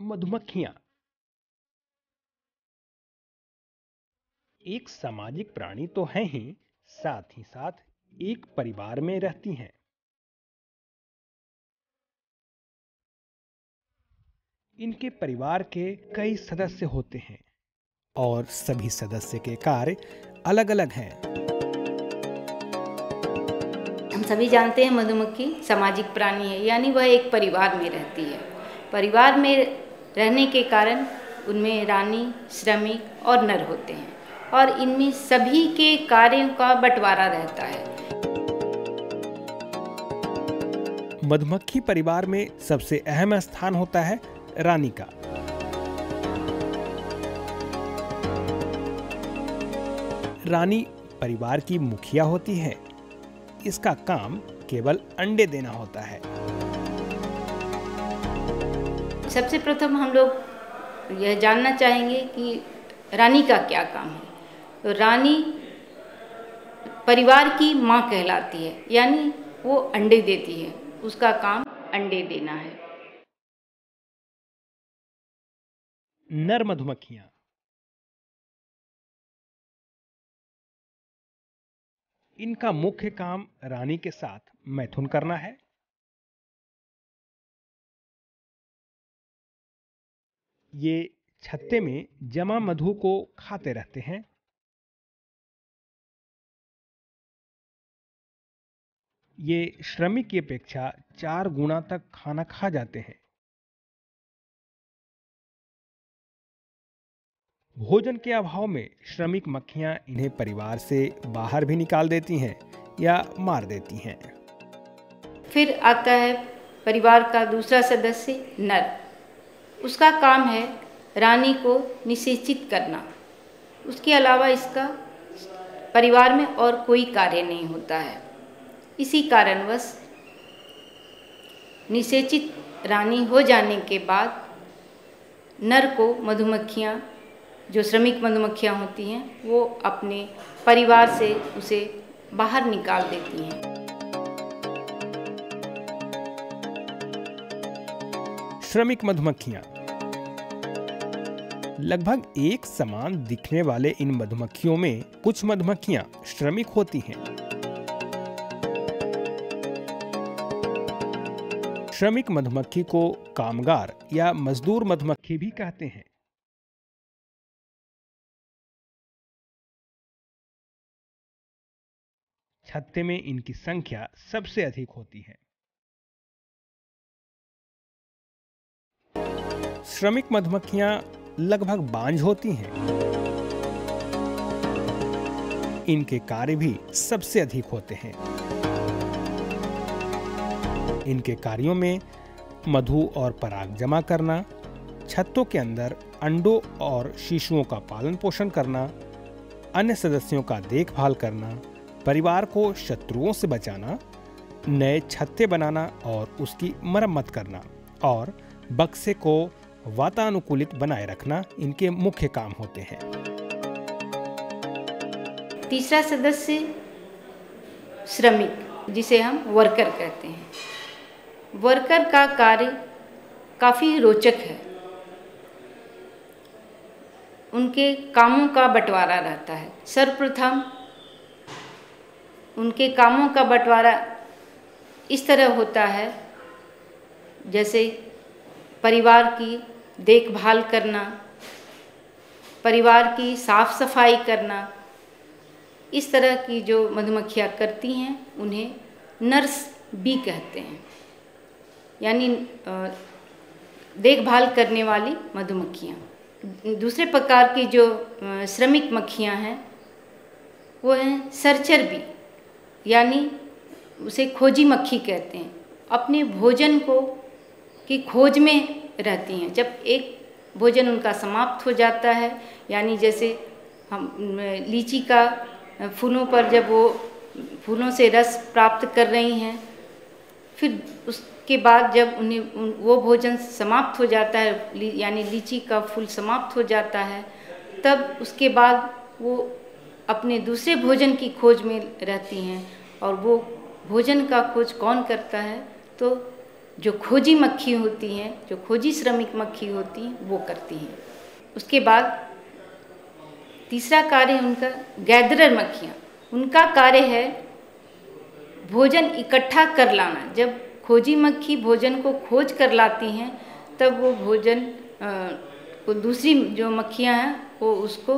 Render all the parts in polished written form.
मधुमक्खियां एक सामाजिक प्राणी तो हैं ही, साथ ही साथ एक परिवार में रहती हैं। इनके परिवार के कई सदस्य होते हैं और सभी सदस्य के कार्य अलग अलग हैं। हम सभी जानते हैं मधुमक्खी सामाजिक प्राणी है, यानी वह एक परिवार में रहती है। परिवार में रहने के कारण उनमें रानी, श्रमिक और नर होते हैं और इनमें सभी के कार्यों का बंटवारा रहता है। मधुमक्खी परिवार में सबसे अहम स्थान होता है रानी का। रानी परिवार की मुखिया होती है। इसका काम केवल अंडे देना होता है। सबसे प्रथम हम लोग यह जानना चाहेंगे कि रानी का क्या काम है। तो रानी परिवार की माँ कहलाती है, यानी वो अंडे देती है। उसका काम अंडे देना है। नर मधुमक्खियां इनका मुख्य काम रानी के साथ मैथुन करना है। ये छत्ते में जमा मधु को खाते रहते हैं। ये श्रमिक की अपेक्षा 4 गुना तक खाना खा जाते हैं। भोजन के अभाव में श्रमिक मक्खियां इन्हें परिवार से बाहर भी निकाल देती हैं या मार देती हैं। फिर आता है परिवार का दूसरा सदस्य नर। उसका काम है रानी को निषेचित करना। उसके अलावा इसका परिवार में और कोई कार्य नहीं होता है। इसी कारणवश निषेचित रानी हो जाने के बाद नर को मधुमक्खियाँ, जो श्रमिक मधुमक्खियाँ होती हैं, वो अपने परिवार से उसे बाहर निकाल देती हैं। श्रमिक मधुमक्खियां लगभग एक समान दिखने वाले इन मधुमक्खियों में कुछ मधुमक्खियां श्रमिक होती हैं। श्रमिक मधुमक्खी को कामगार या मजदूर मधुमक्खी भी कहते हैं। छत्ते में इनकी संख्या सबसे अधिक होती है। श्रमिक मधुमक्खियां लगभग बांझ होती हैं। इनके कार्य भी सबसे अधिक होते हैं। इनके कार्यों में मधु और पराग जमा करना, छत्तों के अंदर अंडों और शिशुओं का पालन पोषण करना, अन्य सदस्यों का देखभाल करना, परिवार को शत्रुओं से बचाना, नए छत्ते बनाना और उसकी मरम्मत करना और बक्से को वातानुकूलित बनाए रखना इनके मुख्य काम होते हैं। तीसरा सदस्य श्रमिक, जिसे हम वर्कर कहते हैं। वर्कर का कार्य काफ़ी रोचक है। उनके कामों का बंटवारा रहता है। सर्वप्रथम उनके कामों का बंटवारा इस तरह होता है, जैसे परिवार की देखभाल करना, परिवार की साफ सफाई करना। इस तरह की जो मधुमक्खियाँ करती हैं उन्हें नर्स भी कहते हैं, यानी देखभाल करने वाली मधुमक्खियाँ। दूसरे प्रकार की जो श्रमिक मक्खियाँ हैं वो हैं सर्चर बी, यानी उसे खोजी मक्खी कहते हैं। अपने भोजन को की खोज में रहती हैं। जब एक भोजन उनका समाप्त हो जाता है, यानी जैसे हम लीची का फूलों पर जब वो फूलों से रस प्राप्त कर रही हैं, फिर उसके बाद जब उन्हें वो भोजन समाप्त हो जाता है, यानी लीची का फूल समाप्त हो जाता है, तब उसके बाद वो अपने दूसरे भोजन की खोज में रहती हैं। और वो भोजन का खोज कौन करता है? तो जो खोजी मक्खी होती हैं, जो खोजी श्रमिक मक्खी होती हैं, वो करती हैं। उसके बाद तीसरा कार्य उनका गैदरर मक्खियाँ, उनका कार्य है भोजन इकट्ठा कर लाना। जब खोजी मक्खी भोजन को खोज कर लाती हैं, तब वो भोजन को दूसरी जो मक्खियाँ हैं वो उसको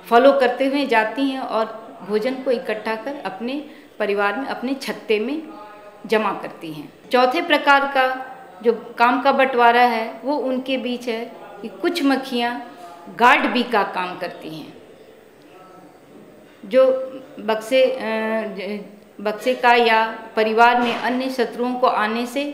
फॉलो करते हुए जाती हैं और भोजन को इकट्ठा कर अपने परिवार में, अपने छत्ते में जमा करती हैं। चौथे प्रकार का जो काम का बंटवारा है वो उनके बीच है कि कुछ मक्खियाँ गार्ड बी का काम करती हैं, जो बक्से का या परिवार में अन्य शत्रुओं को आने से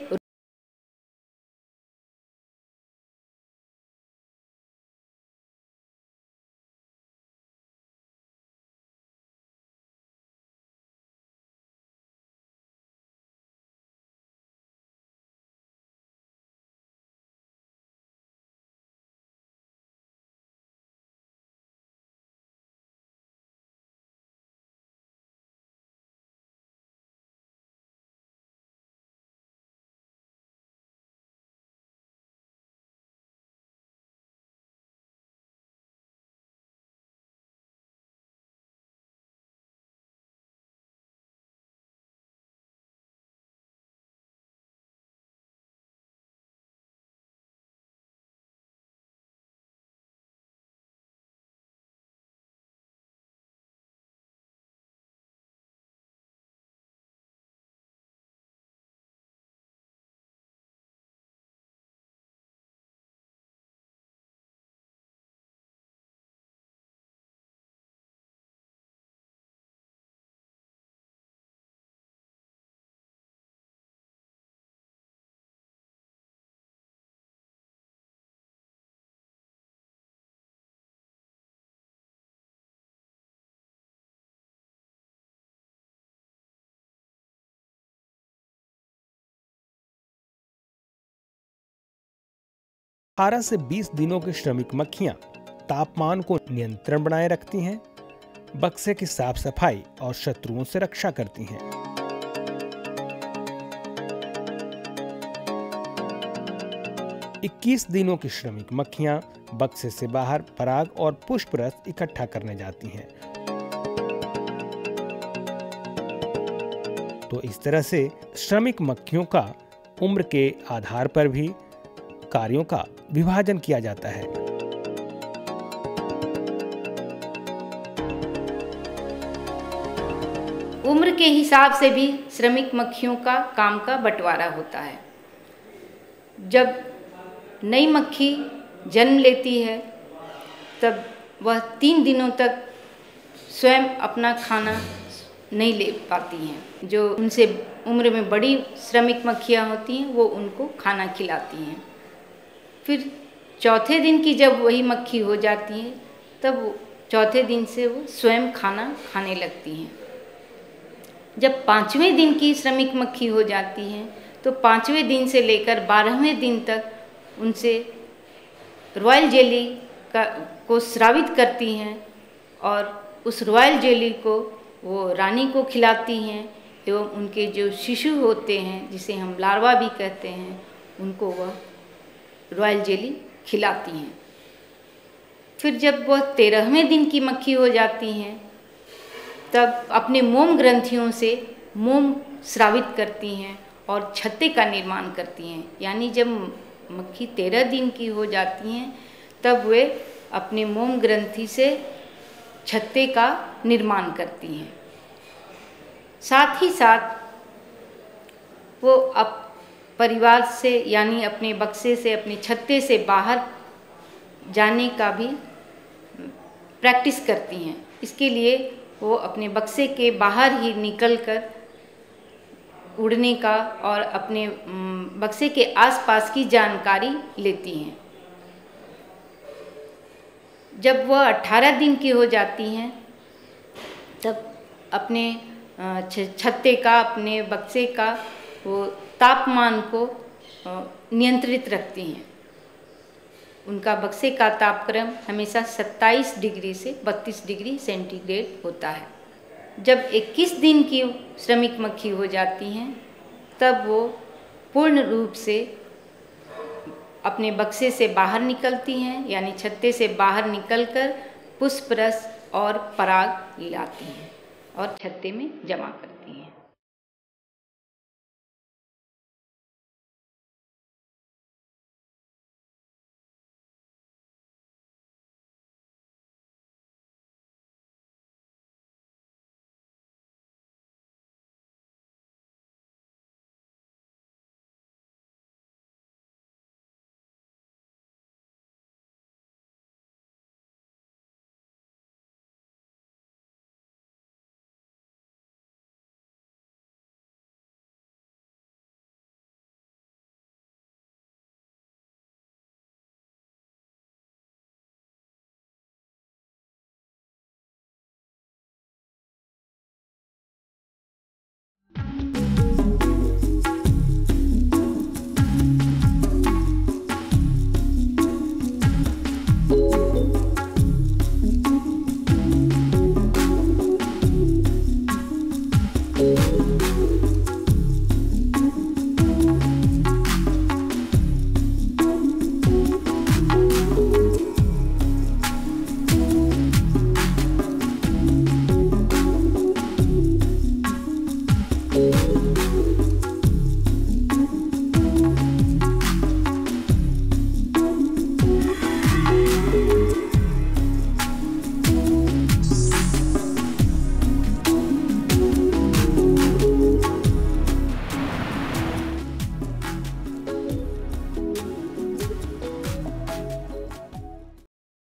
अठारह से 20 दिनों की श्रमिक मक्खियां तापमान को नियंत्रण बनाए रखती हैं, बक्से की साफ सफाई और शत्रुओं से रक्षा करती हैं। इक्कीस दिनों की श्रमिक मक्खियां बक्से से बाहर पराग और पुष्प रस इकट्ठा करने जाती हैं। तो इस तरह से श्रमिक मक्खियों का उम्र के आधार पर भी कार्यों का विभाजन किया जाता है। उम्र के हिसाब से भी श्रमिक मक्खियों का काम का बंटवारा होता है। जब नई मक्खी जन्म लेती है तब वह 3 दिनों तक स्वयं अपना खाना नहीं ले पाती हैं। जो उनसे उम्र में बड़ी श्रमिक मक्खियाँ होती हैं वो उनको खाना खिलाती हैं। फिर चौथे दिन की जब वही मक्खी हो जाती है तब चौथे दिन से वो स्वयं खाना खाने लगती हैं। जब 5वें दिन की श्रमिक मक्खी हो जाती हैं तो 5वें दिन से लेकर 12वें दिन तक उनसे रॉयल जेली को स्रावित करती हैं और उस रॉयल जेली को वो रानी को खिलाती हैं एवं उनके जो शिशु होते हैं, जिसे हम लार्वा भी कहते हैं, उनको वह रॉयल जेली खिलाती हैं। फिर जब वह 13वें दिन की मक्खी हो जाती हैं तब अपने मोम ग्रंथियों से मोम स्रावित करती हैं और छत्ते का निर्माण करती हैं। यानी जब मक्खी 13 दिन की हो जाती हैं तब वे अपने मोम ग्रंथि से छत्ते का निर्माण करती हैं। साथ ही साथ वो परिवार से यानी अपने बक्से से, अपने छत्ते से बाहर जाने का भी प्रैक्टिस करती हैं। इसके लिए वो अपने बक्से के बाहर ही निकलकर उड़ने का और अपने बक्से के आसपास की जानकारी लेती हैं। जब वह 18 दिन की हो जाती हैं तब अपने छत्ते का, अपने बक्से का वो तापमान को नियंत्रित रखती हैं। उनका बक्से का तापक्रम हमेशा 27 डिग्री से 32 डिग्री सेंटीग्रेड होता है। जब 21 दिन की श्रमिक मक्खी हो जाती हैं तब वो पूर्ण रूप से अपने बक्से से बाहर निकलती हैं, यानी छत्ते से बाहर निकलकर पुष्प रस और पराग लाती हैं और छत्ते में जमा करती हैं।